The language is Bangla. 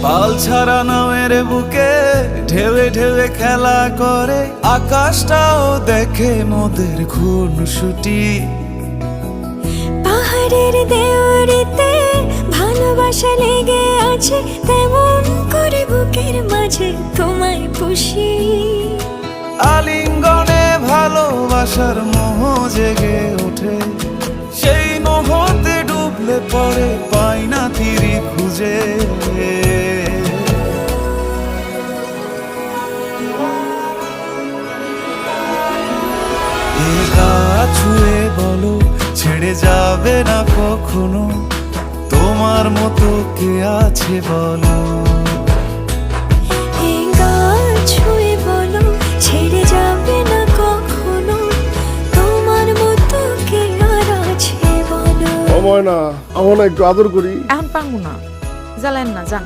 পাল ছাড়া নামের বুকে ঢেউে ঢেউে খেলা করে, আকাশটাও দেখে মোদের খুনসুটি। পাহাড়ের দেওয়ারিতে ভালোবাসা লেগে আছে, তেমন করে বুকের মাঝে তোমায় পুষি। আলিঙ্গনে ভালোবাসার মোহ জেগে ওঠে, সেই মোহতে ডুবলে পরে পাই না তীরে খুঁজে। এ গা ছুঁয়ে বলো ছেড়ে যাবে না কখনো, তোমার মতো কে আছে বলো। এই গা ছুঁয়ে বলো ছেড়ে যাবে না কখনো, তোমার মতো কে আর আছে বলো। ও ময়না, আমার না একটু আদর করি। এখন পাঙ্গু না, জ্বালেন না, যান।